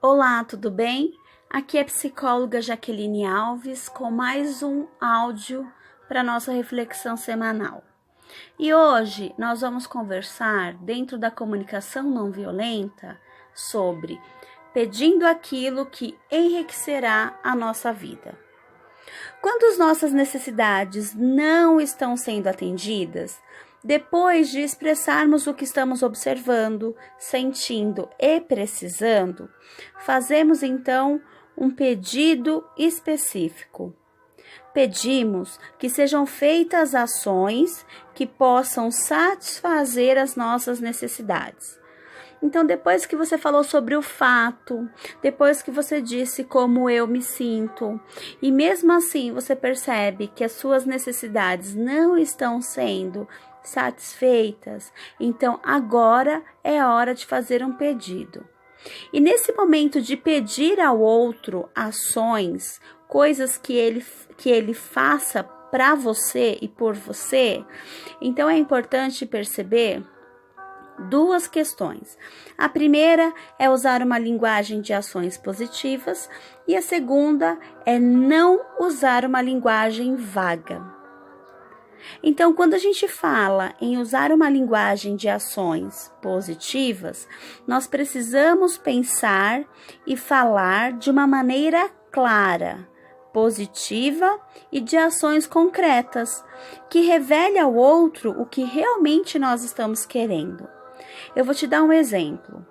Olá, tudo bem? Aqui é a psicóloga Jaqueline Alves com mais um áudio para nossa reflexão semanal. E hoje nós vamos conversar dentro da comunicação não violenta sobre pedindo aquilo que enriquecerá a nossa vida. Quando as nossas necessidades não estão sendo atendidas, depois de expressarmos o que estamos observando, sentindo e precisando, fazemos então um pedido específico. Pedimos que sejam feitas ações que possam satisfazer as nossas necessidades. Então, depois que você falou sobre o fato, depois que você disse como eu me sinto, e mesmo assim você percebe que as suas necessidades não estão sendo satisfeitas, então agora é hora de fazer um pedido. E nesse momento de pedir ao outro ações, coisas que ele faça para você e por você, então é importante perceber duas questões. A primeira é usar uma linguagem de ações positivas e a segunda é não usar uma linguagem vaga. Então, quando a gente fala em usar uma linguagem de ações positivas, nós precisamos pensar e falar de uma maneira clara, positiva e de ações concretas, que revele ao outro o que realmente nós estamos querendo. Eu vou te dar um exemplo.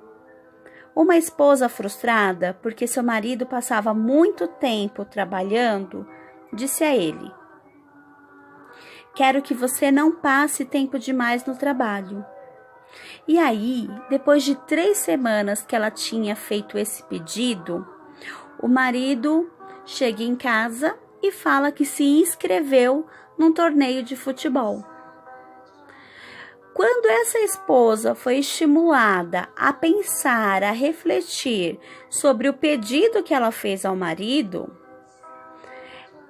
Uma esposa frustrada porque seu marido passava muito tempo trabalhando, disse a ele: "Quero que você não passe tempo demais no trabalho." E aí, depois de 3 semanas que ela tinha feito esse pedido, o marido chega em casa e fala que se inscreveu num torneio de futebol. Quando essa esposa foi estimulada a pensar, a refletir sobre o pedido que ela fez ao marido,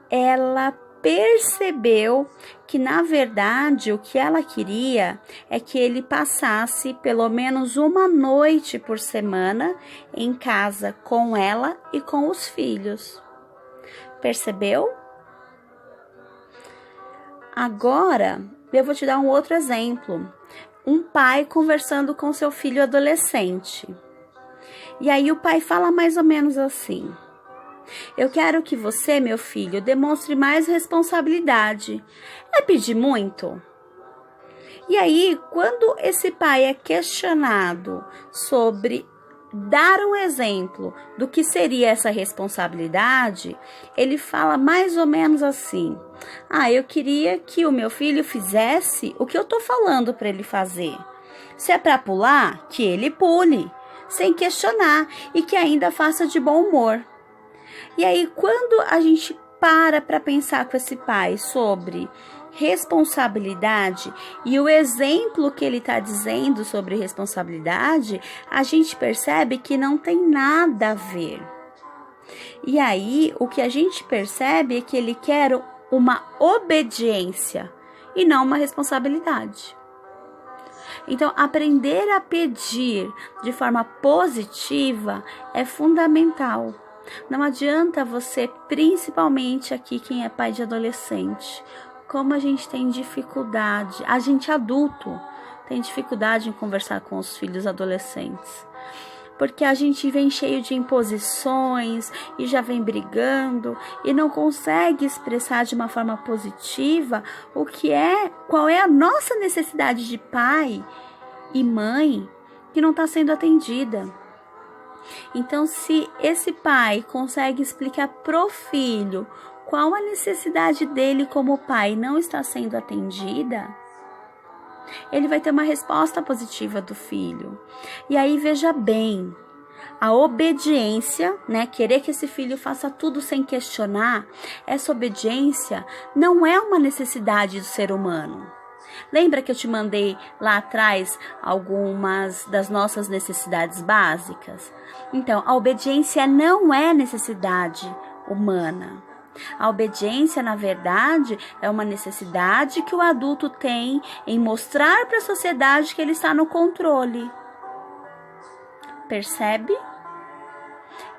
ela percebeu que, na verdade, o que ela queria é que ele passasse pelo menos uma noite por semana em casa com ela e com os filhos. Percebeu? Agora, eu vou te dar um outro exemplo. Um pai conversando com seu filho adolescente. E aí o pai fala mais ou menos assim: "Eu quero que você, meu filho, demonstre mais responsabilidade." É pedir muito? E aí, quando esse pai é questionado sobre dar um exemplo do que seria essa responsabilidade, ele fala mais ou menos assim: "Eu queria que o meu filho fizesse o que eu tô falando para ele fazer. Se é para pular, que ele pule, sem questionar, e que ainda faça de bom humor." E aí, quando a gente para pensar com esse pai sobre responsabilidade e o exemplo que ele está dizendo sobre responsabilidade, a gente percebe que não tem nada a ver. E aí, o que a gente percebe é que ele quer uma obediência e não uma responsabilidade. Então, aprender a pedir de forma positiva é fundamental. Não adianta você, principalmente aqui quem é pai de adolescente, como a gente tem dificuldade, a gente adulto tem dificuldade em conversar com os filhos adolescentes. Porque a gente vem cheio de imposições e já vem brigando e não consegue expressar de uma forma positiva qual é a nossa necessidade de pai e mãe que não está sendo atendida. Então, se esse pai consegue explicar pro filho qual a necessidade dele como pai não está sendo atendida, ele vai ter uma resposta positiva do filho. E aí, veja bem, a obediência, querer que esse filho faça tudo sem questionar, essa obediência não é uma necessidade do ser humano. Lembra que eu te mandei lá atrás algumas das nossas necessidades básicas? Então, a obediência não é necessidade humana. A obediência, na verdade, é uma necessidade que o adulto tem em mostrar para a sociedade que ele está no controle. Percebe?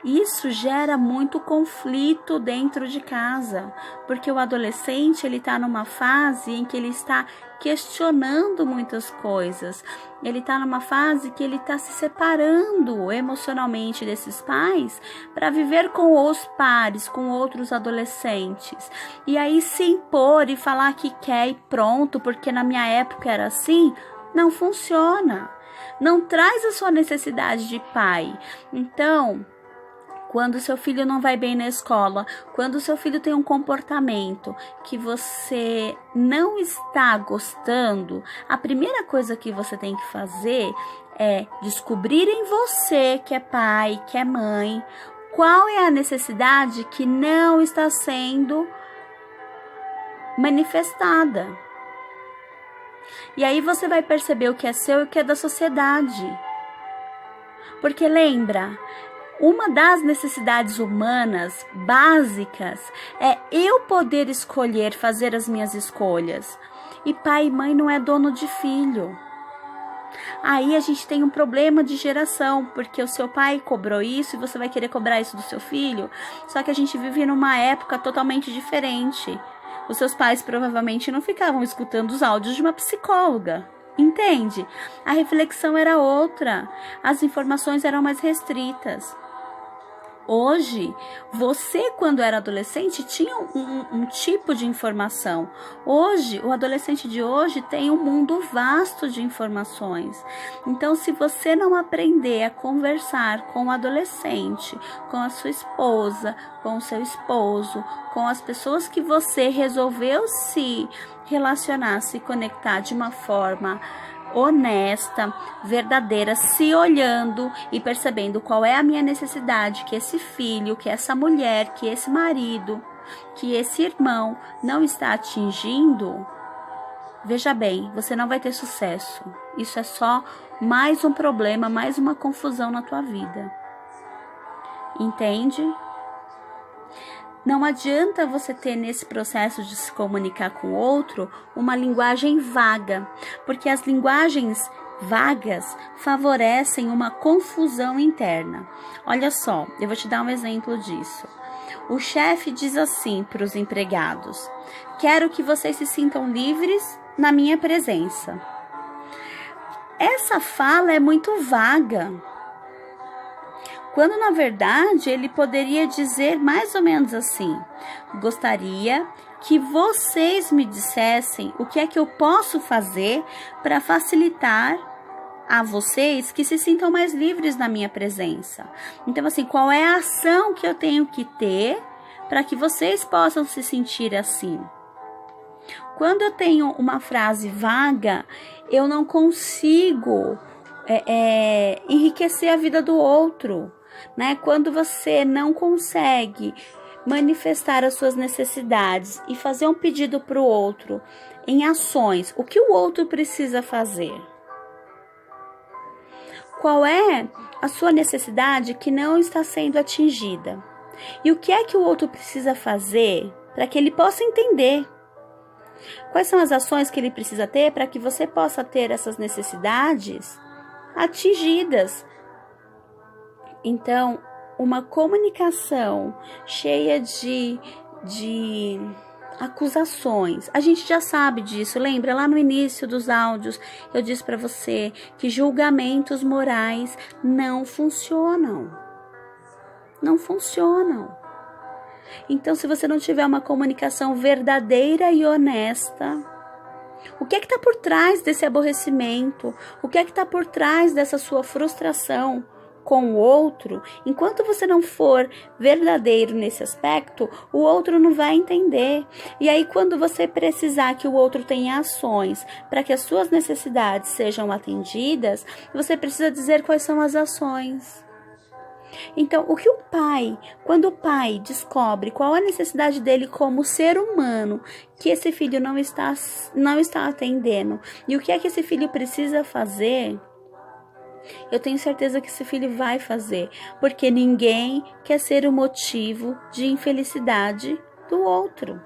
Isso gera muito conflito dentro de casa, porque o adolescente ele está numa fase em que ele está questionando muitas coisas. Ele está numa fase que ele está se separando emocionalmente desses pais para viver com os pares, com outros adolescentes. E aí se impor e falar que quer e pronto, porque na minha época era assim, não funciona. Não traz a sua necessidade de pai. Então, quando seu filho não vai bem na escola, quando seu filho tem um comportamento que você não está gostando, a primeira coisa que você tem que fazer é descobrir em você, que é pai, que é mãe, qual é a necessidade que não está sendo manifestada. E aí você vai perceber o que é seu e o que é da sociedade. Porque lembra, uma das necessidades humanas básicas é eu poder escolher, fazer as minhas escolhas. E pai e mãe não é dono de filho. Aí a gente tem um problema de geração, porque o seu pai cobrou isso e você vai querer cobrar isso do seu filho. Só que a gente vive numa época totalmente diferente. Os seus pais provavelmente não ficavam escutando os áudios de uma psicóloga. Entende? A reflexão era outra. As informações eram mais restritas. Hoje, você quando era adolescente tinha um tipo de informação. Hoje, o adolescente de hoje tem um mundo vasto de informações. Então, se você não aprender a conversar com o adolescente, com a sua esposa, com o seu esposo, com as pessoas que você resolveu se relacionar, se conectar de uma forma honesta, verdadeira, se olhando e percebendo qual é a minha necessidade, que esse filho, que essa mulher, que esse marido, que esse irmão não está atingindo, veja bem, você não vai ter sucesso. Isso é só mais um problema, mais uma confusão na tua vida. Entende? Não adianta você ter nesse processo de se comunicar com o outro uma linguagem vaga, porque as linguagens vagas favorecem uma confusão interna. Olha só, eu vou te dar um exemplo disso. O chefe diz assim para os empregados: quero que vocês se sintam livres na minha presença. Essa fala é muito vaga, quando na verdade ele poderia dizer mais ou menos assim: gostaria que vocês me dissessem o que é que eu posso fazer para facilitar a vocês que se sintam mais livres na minha presença. Então assim, qual é a ação que eu tenho que ter para que vocês possam se sentir assim? Quando eu tenho uma frase vaga, eu não consigo enriquecer a vida do outro. Né? Quando você não consegue manifestar as suas necessidades e fazer um pedido para o outro em ações, o que o outro precisa fazer? Qual é a sua necessidade que não está sendo atingida? E o que é que o outro precisa fazer para que ele possa entender? Quais são as ações que ele precisa ter para que você possa ter essas necessidades atingidas? Então, uma comunicação cheia de acusações. A gente já sabe disso. Lembra lá no início dos áudios, eu disse para você que julgamentos morais não funcionam. Não funcionam. Então, se você não tiver uma comunicação verdadeira e honesta, o que é que está por trás desse aborrecimento? O que é que está por trás dessa sua frustração com o outro? Enquanto você não for verdadeiro nesse aspecto, o outro não vai entender. E aí, quando você precisar que o outro tenha ações para que as suas necessidades sejam atendidas, você precisa dizer quais são as ações. Então, o que o pai, quando o pai descobre qual a necessidade dele como ser humano, que esse filho não está atendendo, e o que é que esse filho precisa fazer, eu tenho certeza que esse filho vai fazer, porque ninguém quer ser o motivo de infelicidade do outro.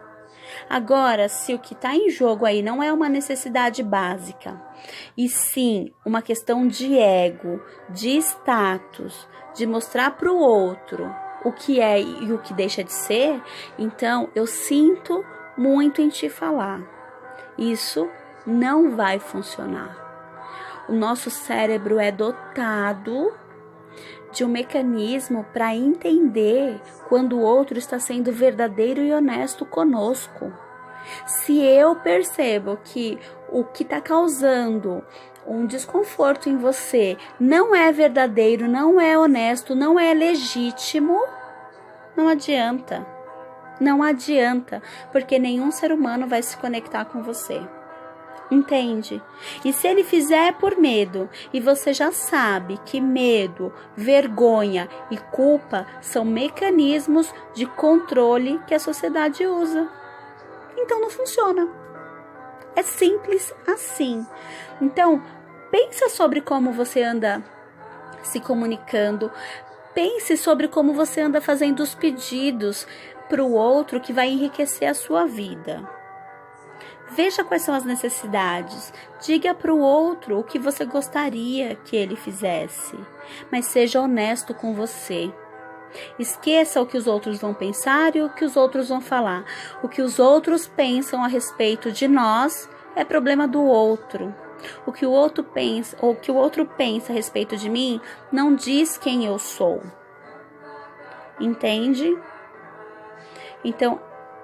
Agora, se o que está em jogo aí não é uma necessidade básica, e sim uma questão de ego, de status, de mostrar para o outro o que é e o que deixa de ser, então eu sinto muito em te falar. Isso não vai funcionar. O nosso cérebro é dotado de um mecanismo para entender quando o outro está sendo verdadeiro e honesto conosco. Se eu percebo que o que está causando um desconforto em você não é verdadeiro, não é honesto, não é legítimo, não adianta. Não adianta, porque nenhum ser humano vai se conectar com você. Entende? E se ele fizer por medo, e você já sabe que medo, vergonha e culpa são mecanismos de controle que a sociedade usa, então não funciona. É simples assim. Então, pensa sobre como você anda se comunicando, pense sobre como você anda fazendo os pedidos para o outro que vai enriquecer a sua vida. Veja quais são as necessidades. Diga para o outro o que você gostaria que ele fizesse, mas seja honesto com você. Esqueça o que os outros vão pensar e o que os outros vão falar. O que os outros pensam a respeito de nós é problema do outro. O que o outro pensa, ou o que o outro pensa a respeito de mim, não diz quem eu sou. Entende? Então,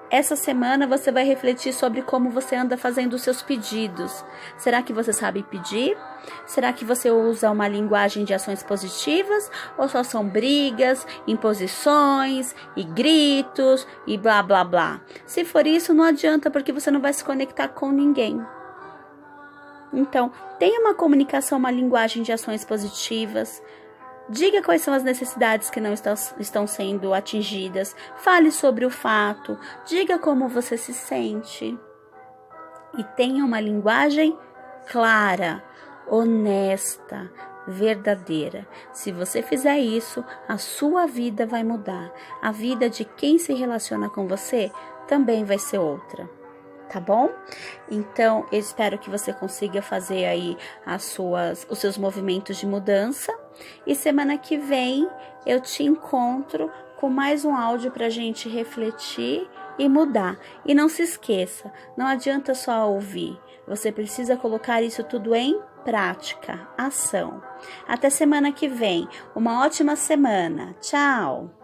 essa semana você vai refletir sobre como você anda fazendo os seus pedidos. Será que você sabe pedir? Será que você usa uma linguagem de ações positivas? Ou só são brigas, imposições e gritos e blá blá blá? Se for isso, não adianta, porque você não vai se conectar com ninguém. Então, tenha uma comunicação, uma linguagem de ações positivas. Diga quais são as necessidades que não estão sendo atingidas. Fale sobre o fato. Diga como você se sente. E tenha uma linguagem clara, honesta, verdadeira. Se você fizer isso, a sua vida vai mudar. A vida de quem se relaciona com você também vai ser outra. Tá bom? Então, eu espero que você consiga fazer aí os seus movimentos de mudança. E semana que vem eu te encontro com mais um áudio pra gente refletir e mudar. E não se esqueça, não adianta só ouvir. Você precisa colocar isso tudo em prática, ação. Até semana que vem. Uma ótima semana. Tchau!